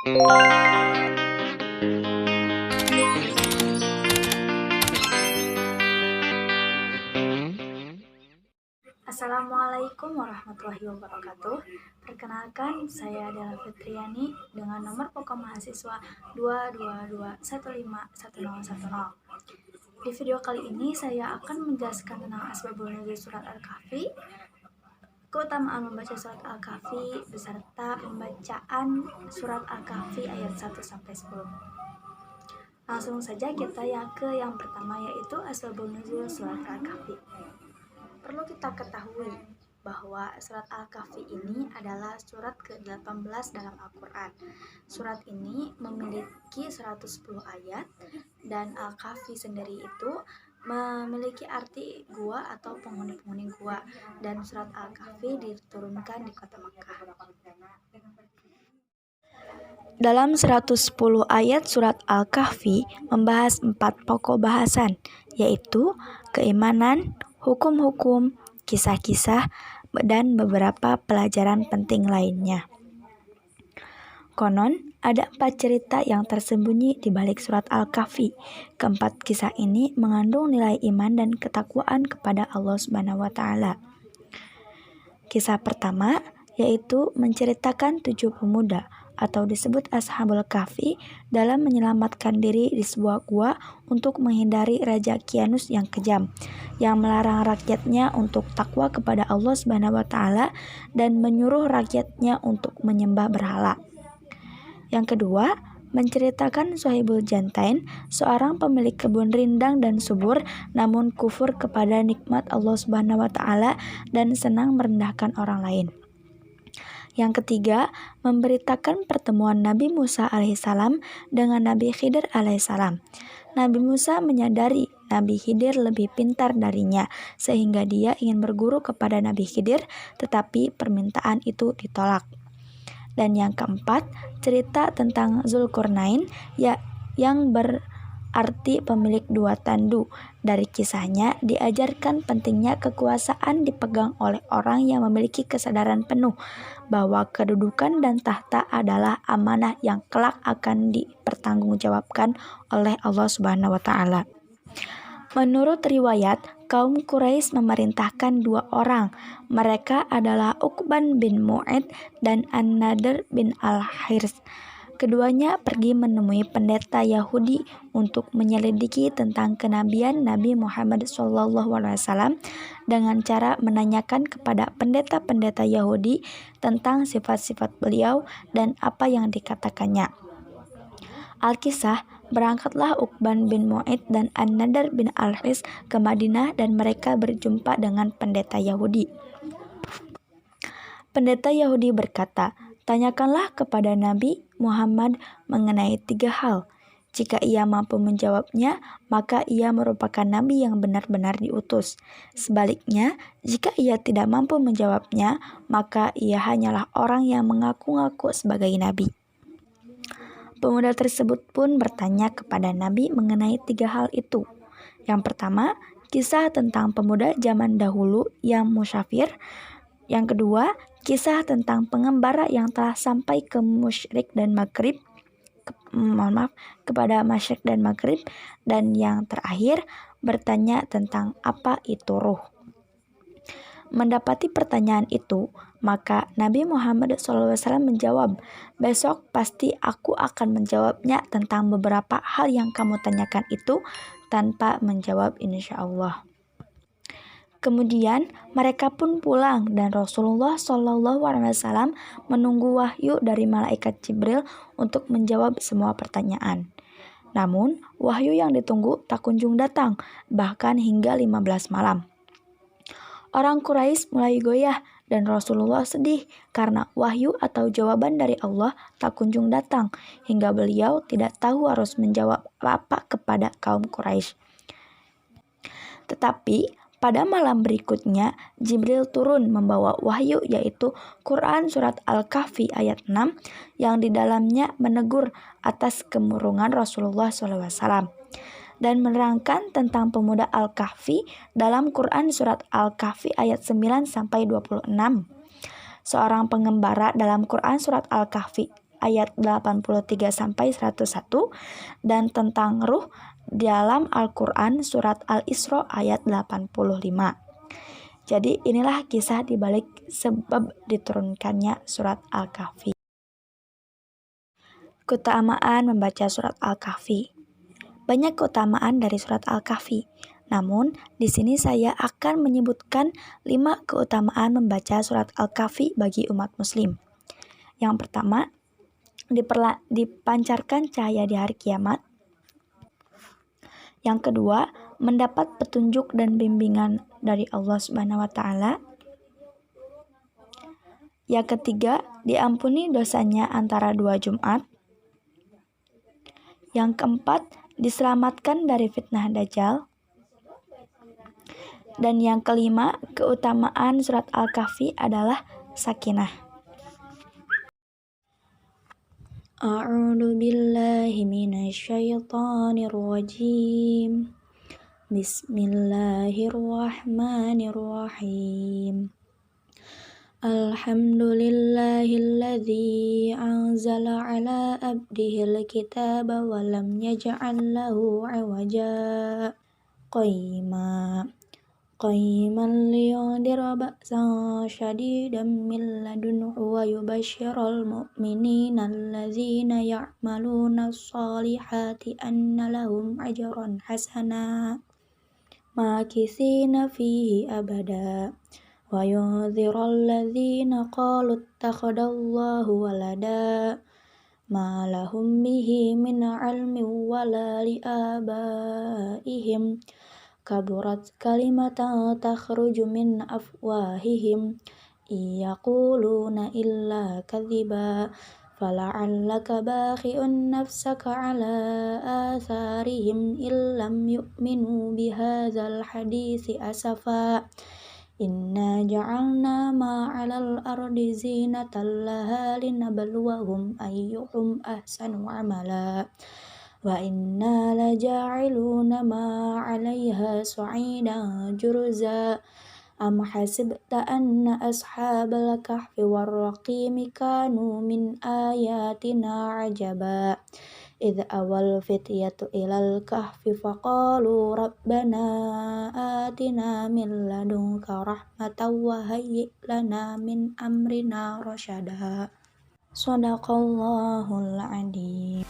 Assalamualaikum warahmatullahi wabarakatuh. Perkenalkan, saya adalah Fitriani dengan nomor pokok mahasiswa 222151010. Di video kali ini saya akan menjelaskan tentang asbabun nuzul surat Al-Kahfi, keutamaan membaca surat Al-Kahfi beserta pembacaan surat Al-Kahfi ayat 1 sampai 10. Langsung saja kita ke yang pertama, yaitu asbabun nuzul surat Al-Kahfi. Perlu kita ketahui bahwa surat Al-Kahfi ini adalah surat ke-18 dalam Al-Quran. Surat ini memiliki 110 ayat, dan Al-Kahfi sendiri itu memiliki arti gua atau penghuni-penghuni gua, dan surat Al-Kahfi diturunkan di kota Makkah. Dalam 110 ayat surat Al-Kahfi membahas 4 pokok bahasan, yaitu keimanan, hukum-hukum, kisah-kisah, dan beberapa pelajaran penting lainnya. Konon, ada 4 cerita yang tersembunyi di balik surat Al-Kahfi. Keempat kisah ini mengandung nilai iman dan ketakwaan kepada Allah Subhanahu wa Ta'ala. Kisah pertama yaitu menceritakan 7 pemuda atau disebut Ashabul Kahfi dalam menyelamatkan diri di sebuah gua untuk menghindari Raja Kianus yang kejam, yang melarang rakyatnya untuk takwa kepada Allah Subhanahu wa Ta'ala dan menyuruh rakyatnya untuk menyembah berhala. Yang kedua, menceritakan Suhaibul Jantain, seorang pemilik kebun rindang dan subur namun kufur kepada nikmat Allah Subhanahu wa Ta'ala dan senang merendahkan orang lain. Yang ketiga, memberitakan pertemuan Nabi Musa alaihissalam dengan Nabi Khidir alaihissalam. Nabi Musa menyadari Nabi Khidir lebih pintar darinya, sehingga dia ingin berguru kepada Nabi Khidir, tetapi permintaan itu ditolak. Dan yang keempat, cerita tentang Zulkarnain yang berarti pemilik 2 tandu. Dari kisahnya diajarkan pentingnya kekuasaan dipegang oleh orang yang memiliki kesadaran penuh bahwa kedudukan dan tahta adalah amanah yang kelak akan dipertanggungjawabkan oleh Allah Subhanahu wa Ta'ala. Menurut riwayat, kaum Quraisy memerintahkan 2 orang. Mereka adalah Uqban bin Mu'id dan An-Nadr bin Al-Hirs. Keduanya pergi menemui pendeta Yahudi untuk menyelidiki tentang kenabian Nabi Muhammad SAW dengan cara menanyakan kepada pendeta-pendeta Yahudi tentang sifat-sifat beliau dan apa yang dikatakannya. Alkisah, berangkatlah Uqban bin Mu'id dan An-Nadr bin Al-Hirs ke Madinah dan mereka berjumpa dengan pendeta Yahudi. Pendeta Yahudi berkata, "Tanyakanlah kepada Nabi Muhammad mengenai 3 hal. Jika ia mampu menjawabnya, maka ia merupakan nabi yang benar-benar diutus. Sebaliknya, jika ia tidak mampu menjawabnya, maka ia hanyalah orang yang mengaku-ngaku sebagai nabi." Pemuda tersebut pun bertanya kepada Nabi mengenai 3 hal itu. Yang pertama, kisah tentang pemuda zaman dahulu yang musyafir. Yang kedua, kisah tentang pengembara yang telah sampai ke kepada Masyriq dan Maghrib. Dan yang terakhir, bertanya tentang apa itu ruh. Mendapati pertanyaan itu, maka Nabi Muhammad SAW menjawab, "Besok pasti aku akan menjawabnya tentang beberapa hal yang kamu tanyakan itu tanpa menjawab insya Allah." Kemudian mereka pun pulang dan Rasulullah SAW menunggu wahyu dari malaikat Jibril untuk menjawab semua pertanyaan. Namun wahyu yang ditunggu tak kunjung datang, bahkan hingga 15 malam. Orang Quraisy mulai goyah dan Rasulullah sedih karena wahyu atau jawaban dari Allah tak kunjung datang, hingga beliau tidak tahu harus menjawab apa kepada kaum Quraisy. Tetapi pada malam berikutnya Jibril turun membawa wahyu, yaitu Quran surat Al-Kahfi ayat 6 yang di dalamnya menegur atas kemurungan Rasulullah SAW dan menerangkan tentang pemuda Al-Kahfi dalam Quran surat Al-Kahfi ayat 9-26. Seorang pengembara dalam Quran surat Al-Kahfi ayat 83 sampai 101 dan tentang ruh dalam Al-Qur'an surat Al-Isra ayat 85. Jadi inilah kisah dibalik sebab diturunkannya surat Al-Kahfi. Keutamaan membaca surat Al-Kahfi. Banyak keutamaan dari surat Al-Kahfi. Namun, di sini saya akan menyebutkan 5 keutamaan membaca surat Al-Kahfi bagi umat muslim. Yang pertama, dipancarkan cahaya di hari kiamat. Yang kedua, mendapat petunjuk dan bimbingan dari Allah Subhanahu wa taala. Yang ketiga, diampuni dosanya antara 2 Jumat. Yang keempat, diselamatkan dari fitnah Dajjal. Dan yang kelima, keutamaan surat Al-Kahfi adalah sakinah. A'udzu billahi minasyaitonir rajim. Bismillahirrahmanirrahim. Alhamdulillahilladzi anzala ala abdihil kitaba wa lam yaj'al lahu 'iwaja qayyiman liyundira ba'san syadidan min ladunhu wa yubashshiral mu'minina alladzina ya'maluna sholihati anna lahum ajran hasana makithina fihi abada wa yunziral ladzina qalu ittakhadallahu walada ma lahum bihi min 'ilmin wala li abaihim kaburat kalimatan takhruju min afwahihim yaquluna illa kadhiba fala'allaka bakhi'un nafsaka 'ala atharihim illam yu'minu bihadzal haditsi asafa inna ja'alna ma 'alal ardi zinatan laha linabluwahum ayyuhum ahsanu 'amala wa inna laja'iluna ma 'alaiha sa'idan jurza am hasibta anna ashabal kahfi warraqimi kanu min ayatina 'ajaba idh awal fityatu ilal kahfi faqalu rabbana atina min ladunka rahmatan wa hayyi' lana min amrina rasyada. Shadaqallahul adzim.